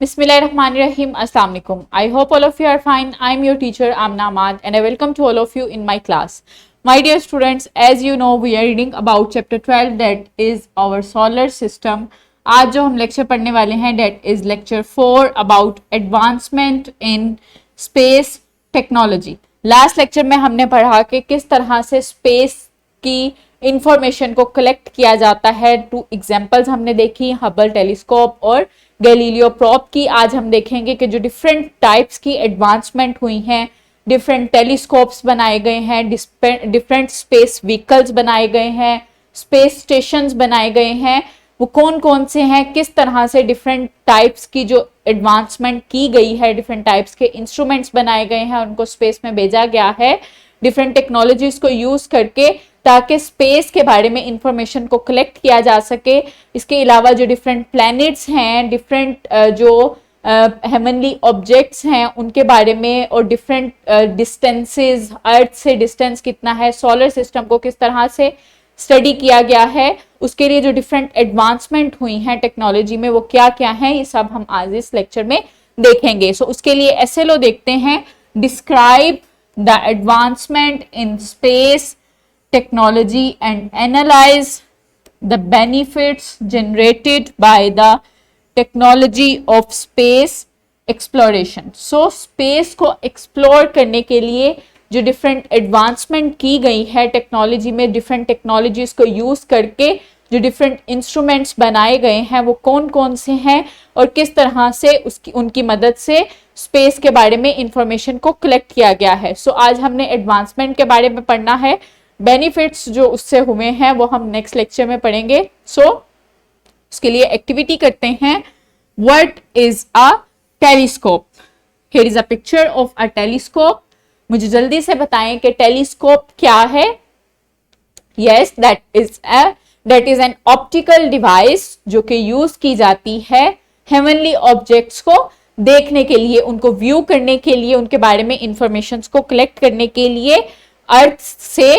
Bismillahirrahmanirrahim. Assalamu alaikum. I hope all of you are fine. I am your teacher Amna Ahmad and I welcome to all of you in my class. My dear students, as you know, we are reading about chapter 12 that is our solar system. आज जो हम lecture पढ़ने वाले हैं that is lecture 4 about advancement in space technology. Last lecture में हमने पढ़ा कि किस तरह से स्पेस की इंफॉर्मेशन को कलेक्ट किया जाता है. 2 एग्जांपल्स हमने देखी, हबल टेलीस्कोप और गैलीलियो प्रोब की. आज हम देखेंगे कि जो डिफरेंट टाइप्स की एडवांसमेंट हुई हैं, डिफरेंट टेलीस्कोप्स बनाए गए हैं, डिफरेंट स्पेस व्हीकल्स बनाए गए हैं, स्पेस स्टेशंस बनाए गए हैं, वो कौन कौन से हैं, किस तरह से डिफरेंट टाइप्स की जो एडवांसमेंट की गई है, डिफरेंट टाइप्स के इंस्ट्रूमेंट्स बनाए गए हैं, उनको स्पेस में भेजा गया है डिफरेंट टेक्नोलॉजीज को यूज करके, ताकि स्पेस के बारे में इंफॉर्मेशन को कलेक्ट किया जा सके. इसके अलावा जो डिफरेंट प्लैनेट्स हैं, डिफरेंट जो हेवनली ऑब्जेक्ट्स हैं उनके बारे में, और डिफरेंट डिस्टेंसेस, अर्थ से डिस्टेंस कितना है, सोलर सिस्टम को किस तरह से स्टडी किया गया है, उसके लिए जो डिफरेंट एडवांसमेंट हुई हैं टेक्नोलॉजी में वो क्या क्या है, ये सब हम आज इस लेक्चर में देखेंगे. सो उसके लिए एसएलओ देखते हैं. Describe the advancement in space technology and analyze the benefits generated by the technology of space exploration. So space को explore करने के लिए जो different advancement की गई है टेक्नोलॉजी में, different technologies को use करके जो different instruments बनाए गए हैं वो कौन कौन से हैं और किस तरह से उनकी मदद से स्पेस के बारे में इंफॉर्मेशन को कलेक्ट किया गया है. सो आज हमने एडवांसमेंट के बारे में पढ़ना है. बेनिफिट्स जो उससे हुए हैं वो हम नेक्स्ट लेक्चर में पढ़ेंगे. सो उसके लिए एक्टिविटी करते हैं. What is a telescope? Here is a picture of a telescope. मुझे जल्दी से बताएं कि टेलीस्कोप क्या है. Yes, that is an optical device जो कि यूज की जाती है हेवनली ऑब्जेक्ट्स को देखने के लिए, उनको व्यू करने के लिए, उनके बारे में इंफॉर्मेशन को कलेक्ट करने के लिए. अर्थ से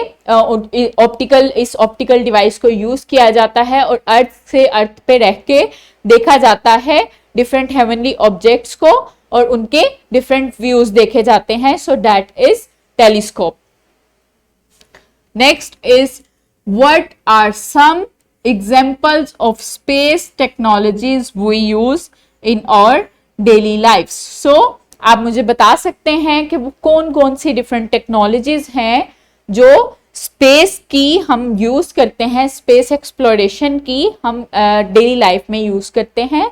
इस ऑप्टिकल डिवाइस को यूज किया जाता है और अर्थ से अर्थ पे रह के देखा जाता है डिफरेंट हेवनली ऑब्जेक्ट्स को और उनके डिफरेंट व्यूज देखे जाते हैं. So that is telescope. Next is what are some examples of space technologies we use in our daily lifes. सो आप मुझे बता सकते हैं कि वो कौन कौन सी डिफरेंट टेक्नोलॉजीज हैं जो स्पेस की हम यूज करते हैं, स्पेस एक्सप्लोरेशन की हम डेली लाइफ में यूज करते हैं.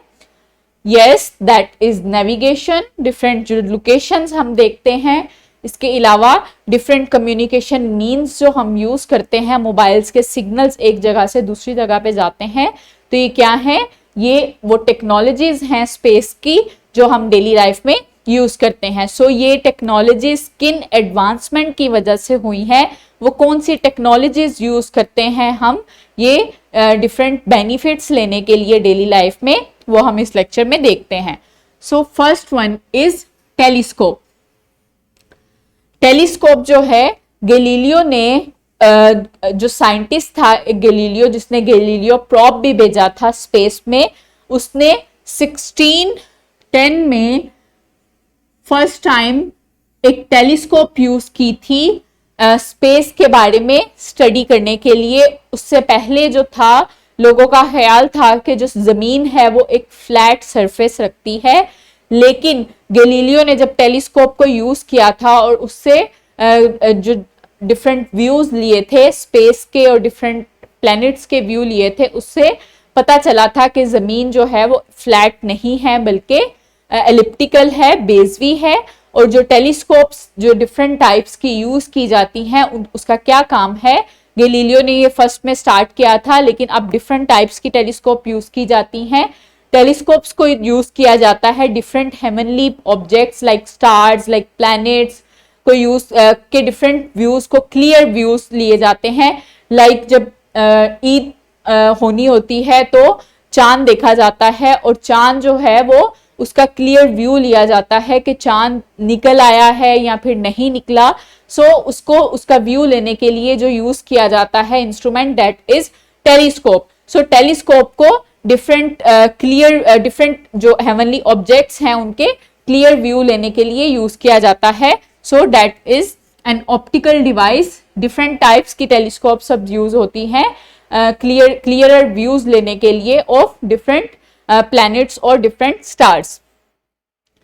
Yes, that is navigation. Different जो लोकेशंस हम देखते हैं, इसके अलावा डिफरेंट कम्युनिकेशन मीन्स जो हम यूज करते हैं, मोबाइल्स के सिग्नल्स एक जगह से दूसरी जगह पे जाते हैं, तो ये क्या है? ये वो टेक्नोलॉजीज हैं स्पेस की जो हम डेली लाइफ में यूज करते हैं. सो ये टेक्नोलॉजीज किन एडवांसमेंट की वजह से हुई है, वो कौन सी टेक्नोलॉजीज यूज करते हैं हम ये डिफरेंट बेनिफिट्स लेने के लिए डेली लाइफ में, वो हम इस लेक्चर में देखते हैं. So first one is telescope. Telescope जो है, गैलीलियो ने जो साइंटिस्ट था गैलीलियो, जिसने गैलीलियो प्रोब भी भेजा था स्पेस में, उसने 1610 में फर्स्ट टाइम एक टेलीस्कोप यूज की थी स्पेस के बारे में स्टडी करने के लिए. उससे पहले जो था, लोगों का ख्याल था कि जो जमीन है वो एक फ्लैट सरफेस रखती है, लेकिन गैलीलियो ने जब टेलीस्कोप को यूज किया था और उससे जो डिफरेंट व्यूज लिए थे स्पेस के और डिफरेंट प्लैनेट्स के व्यू लिए थे, उससे पता चला था कि जमीन जो है वो फ्लैट नहीं है बल्कि एलिप्टिकल है, बेजवी है. और जो टेलीस्कोप्स जो डिफरेंट टाइप्स की यूज की जाती हैं, उसका क्या काम है, गैलीलियो ने ये फर्स्ट में स्टार्ट किया था, लेकिन अब डिफरेंट टाइप्स की टेलीस्कोप यूज की जाती हैं. टेलीस्कोप्स को यूज किया जाता है different heavenly objects like stars, like planets को यूज के डिफरेंट व्यूज को, क्लियर व्यूज लिए जाते हैं. लाइक जब ईद होनी होती है तो चांद देखा जाता है और चांद जो है वो उसका क्लियर व्यू लिया जाता है कि चांद निकल आया है या फिर नहीं निकला. सो उसको उसका व्यू लेने के लिए जो यूज किया जाता है instrument, that is telescope. So telescope को डिफरेंट डिफरेंट जो हेवनली ऑब्जेक्ट्स हैं उनके क्लियर व्यू लेने के लिए यूज किया जाता है. So that is an optical device. Different types की टेलीस्कोप्स अब यूज होती हैं क्लियरर व्यूज लेने के लिए ऑफ डिफरेंट प्लैनेट्स और different stars.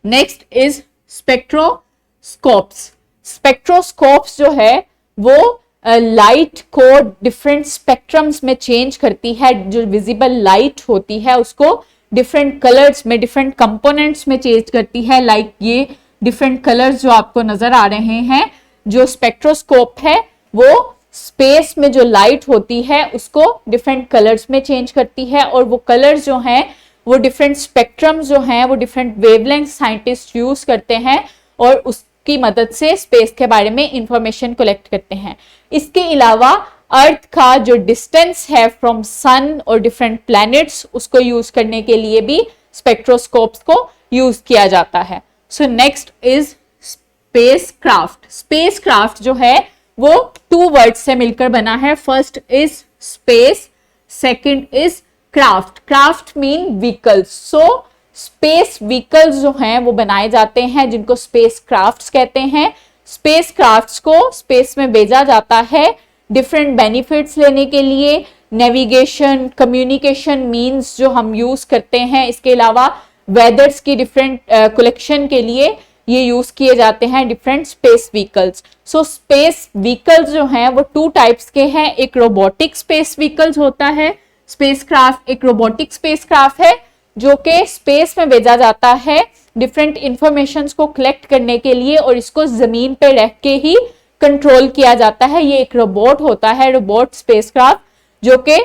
Next is spectroscopes. Spectroscopes जो है वो लाइट को डिफरेंट स्पेक्ट्रम्स में चेंज करती है. जो विजिबल लाइट होती है उसको डिफरेंट कलर्स में, डिफरेंट कंपोनेंट्स में चेंज करती है. लाइक ये डिफरेंट कलर्स जो आपको नजर आ रहे हैं. जो स्पेक्ट्रोस्कोप है वो स्पेस में जो लाइट होती है उसको डिफरेंट कलर्स में चेंज करती है, और वो कलर्स जो हैं वो डिफरेंट स्पेक्ट्रम्स जो हैं वो डिफरेंट वेवलेंथ साइंटिस्ट यूज करते हैं और उसकी मदद से स्पेस के बारे में इंफॉर्मेशन कलेक्ट करते हैं. इसके अलावा अर्थ का जो डिस्टेंस है फ्रॉम सन और डिफरेंट प्लैनेट्स उसको यूज करने के लिए भी स्पेक्ट्रोस्कोप्स को यूज किया जाता है. So next is spacecraft. Spacecraft जो है वो 2 वर्ड से मिलकर बना है. First is space, second is craft. Craft mean vehicles. So space vehicles जो हैं वो बनाए जाते हैं जिनको स्पेस क्राफ्ट्स कहते हैं. स्पेस क्राफ्ट्स को स्पेस में भेजा जाता है डिफरेंट बेनिफिट्स लेने के लिए, नेविगेशन, कम्युनिकेशन मींस जो हम यूज करते हैं. इसके अलावा वेदर्स की डिफरेंट कलेक्शन के लिए ये यूज किए जाते हैं different space vehicles. So space vehicles जो हैं वो 2 टाइप्स के हैं. एक रोबोटिक स्पेस व्हीकल्स होता है स्पेसक्राफ्ट. एक रोबोटिक स्पेसक्राफ्ट है जो कि स्पेस में भेजा जाता है डिफरेंट इंफॉर्मेशंस को कलेक्ट करने के लिए और इसको जमीन पे रख के ही कंट्रोल किया जाता है. ये एक रोबोट होता है, रोबोट स्पेसक्राफ्ट, जो कि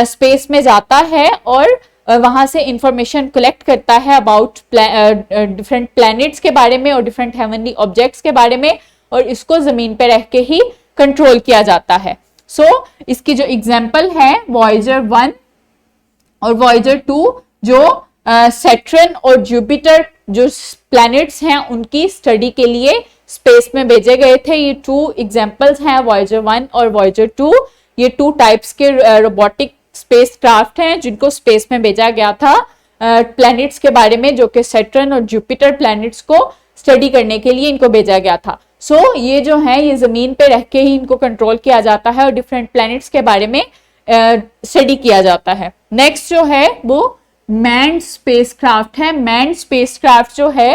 स्पेस में जाता है और वहां से इंफॉर्मेशन कलेक्ट करता है अबाउट डिफरेंट प्लैनेट्स के बारे में और डिफरेंट हेवनली ऑब्जेक्ट्स के बारे में, और इसको जमीन पे रह के ही कंट्रोल किया जाता है. सो इसकी जो एग्जांपल है वॉयेजर 1 और वॉयेजर 2 जो सैटर्न और जुपिटर जो प्लैनेट्स हैं उनकी स्टडी के लिए स्पेस में भेजे गए थे. ये 2 एग्जांपल्स हैं वॉयेजर 1 और वॉयेजर 2. ये 2 टाइप्स के रोबोटिक स्पेसक्राफ्ट हैं जिनको स्पेस में भेजा गया था प्लैनेट्स के बारे में, जो कि सैटर्न और जुपिटर प्लैनेट्स को स्टडी करने के लिए इनको भेजा गया था. सो ये जो है ये जमीन पे रह के ही इनको कंट्रोल किया जाता है और डिफरेंट प्लैनेट्स के बारे में स्टडी किया जाता है. नेक्स्ट जो है वो मैन्ड स्पेसक्राफ्ट है. मैन्ड स्पेसक्राफ्ट जो है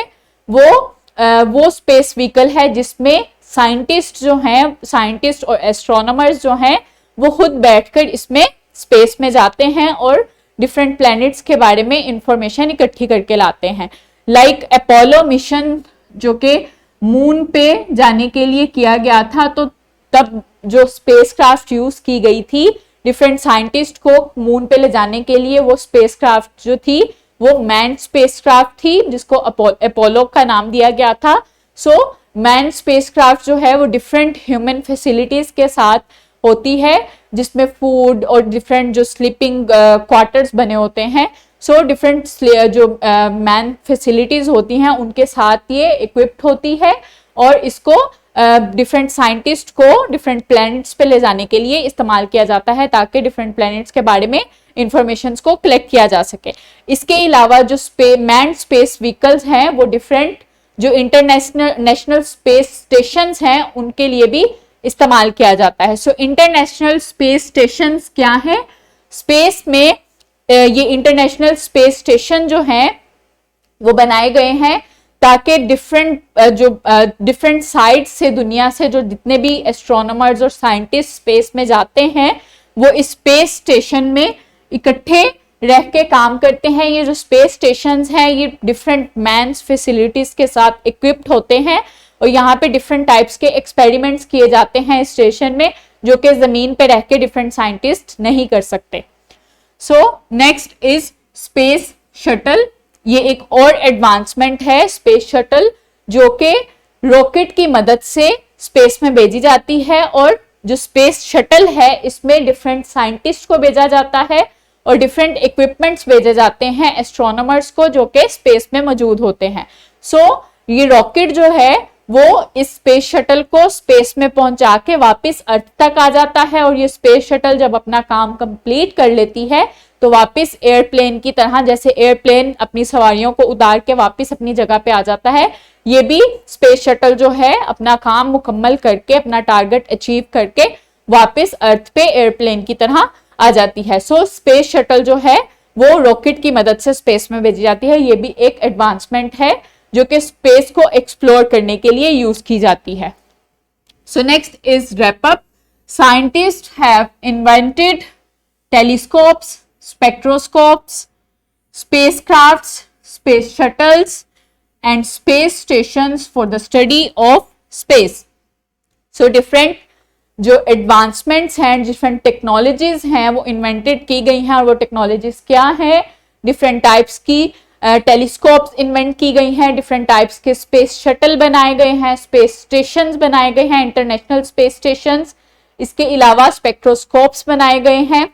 वो स्पेस व्हीकल है जिसमें साइंटिस्ट जो हैं, साइंटिस्ट और एस्ट्रोनॉमर्स जो हैं वो खुद बैठकर इसमें स्पेस में जाते हैं और डिफरेंट प्लैनेट्स के बारे में इंफॉर्मेशन इकट्ठी करके लाते हैं. लाइक अपोलो मिशन जो कि मून पे जाने के लिए किया गया था, तो तब जो स्पेसक्राफ्ट यूज की गई थी डिफरेंट साइंटिस्ट को मून पे ले जाने के लिए, वो स्पेसक्राफ्ट जो थी वो मैन स्पेसक्राफ्ट थी जिसको अपोलो का नाम दिया गया था. सो मैन स्पेसक्राफ्ट जो है वो डिफरेंट ह्यूमन फैसिलिटीज के साथ होती है जिसमें फूड और डिफरेंट जो स्लीपिंग क्वार्टर्स बने होते हैं. सो डिफरेंट जो मैन फैसिलिटीज होती हैं उनके साथ ये इक्विप्ड होती है और इसको डिफरेंट साइंटिस्ट को डिफरेंट प्लैनेट्स पे ले जाने के लिए इस्तेमाल किया जाता है ताकि डिफरेंट प्लैनेट्स के बारे में इंफॉर्मेशन को कलेक्ट किया जा सके. इसके अलावा जो मैन्ड स्पेस व्हीकल्स हैं वो डिफरेंट जो नेशनल स्पेस स्टेशन हैं उनके लिए भी इस्तेमाल किया जाता है. सो इंटरनेशनल स्पेस स्टेशन क्या है? स्पेस में ये इंटरनेशनल स्पेस स्टेशन जो हैं वो बनाए गए हैं ताकि डिफरेंट साइड से दुनिया से जो जितने भी एस्ट्रोनॉमर्स और साइंटिस्ट स्पेस में जाते हैं वो इस स्पेस स्टेशन में इकट्ठे रह के काम करते हैं. ये जो स्पेस स्टेशंस हैं ये डिफरेंट मैन्स फैसिलिटीज के साथ इक्विप्ड होते हैं और यहाँ पे डिफरेंट टाइप्स के एक्सपेरिमेंट्स किए जाते हैं इस स्टेशन में जो कि जमीन पे रह के डिफरेंट साइंटिस्ट नहीं कर सकते. सो नेक्स्ट इज स्पेस शटल. ये एक और एडवांसमेंट है स्पेस शटल जो कि रॉकेट की मदद से स्पेस में भेजी जाती है और जो स्पेस शटल है इसमें डिफरेंट साइंटिस्ट को भेजा जाता है और डिफरेंट इक्विपमेंट्स भेजे जाते हैं एस्ट्रोनॉमर्स को जो कि स्पेस में मौजूद होते हैं. सो ये रॉकेट जो है वो इस स्पेस शटल को स्पेस में पहुंचा के वापस अर्थ तक आ जाता है और ये स्पेस शटल जब अपना काम कंप्लीट कर लेती है तो वापस एयरप्लेन की तरह, जैसे एयरप्लेन अपनी सवारियों को उतार के वापस अपनी जगह पे आ जाता है, ये भी स्पेस शटल जो है अपना काम मुकम्मल करके, अपना टारगेट अचीव करके वापस अर्थ पे एयरप्लेन की तरह आ जाती है। सो स्पेस शटल जो है वो रॉकेट की मदद से स्पेस में भेजी जाती है। ये भी एक एडवांसमेंट है जो कि स्पेस को एक्सप्लोर करने के लिए यूज की जाती है। So next is wrap up. Scientist have invented telescopes, spectroscopes, spacecrafts, space shuttles and space stations for the study of space. So different जो एडवांसमेंट्स हैं, डिफरेंट टेक्नोलॉजीज हैं वो इन्वेंटेड की गई हैं। और वो टेक्नोलॉजीज क्या है? डिफरेंट टाइप्स की टेलीस्कोप्स इन्वेंट की गई हैं, डिफरेंट टाइप्स के स्पेस शटल बनाए गए हैं, स्पेस स्टेशंस बनाए गए हैं, इंटरनेशनल स्पेस स्टेशंस। इसके अलावा स्पेक्ट्रोस्कोप्स बनाए गए हैं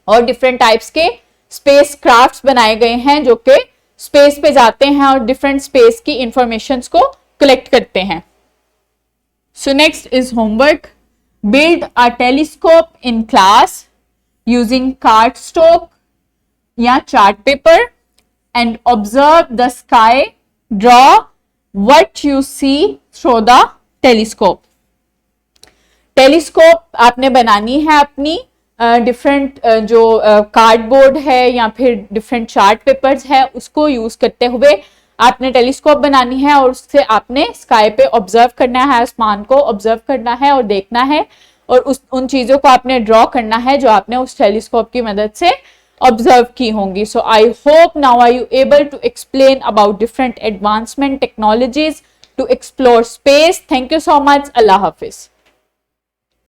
और डिफरेंट टाइप्स के स्पेस क्राफ्ट्स बनाए गए हैं जो कि स्पेस पे जाते हैं और डिफरेंट स्पेस की इंफॉर्मेशंस को कलेक्ट करते हैं। So next is homework. Build a telescope in class using cardstock या chart paper and observe the sky. Draw what you see through the telescope. Telescope आपने बनानी है अपनी डिफरेंट जो कार्डबोर्ड है या फिर डिफरेंट चार्ट पेपर्स है उसको यूज करते हुए आपने टेलीस्कोप बनानी है और उससे आपने स्काई पे ऑब्जर्व करना है, आसमान को ऑब्जर्व करना है और देखना है और उन चीजों को आपने ड्रॉ करना है जो आपने उस टेलीस्कोप की मदद से ऑब्जर्व की होंगी। So I hope now are you able to explain about different advancement technologies to explore space. Thank you so much. अल्लाह हाफिज।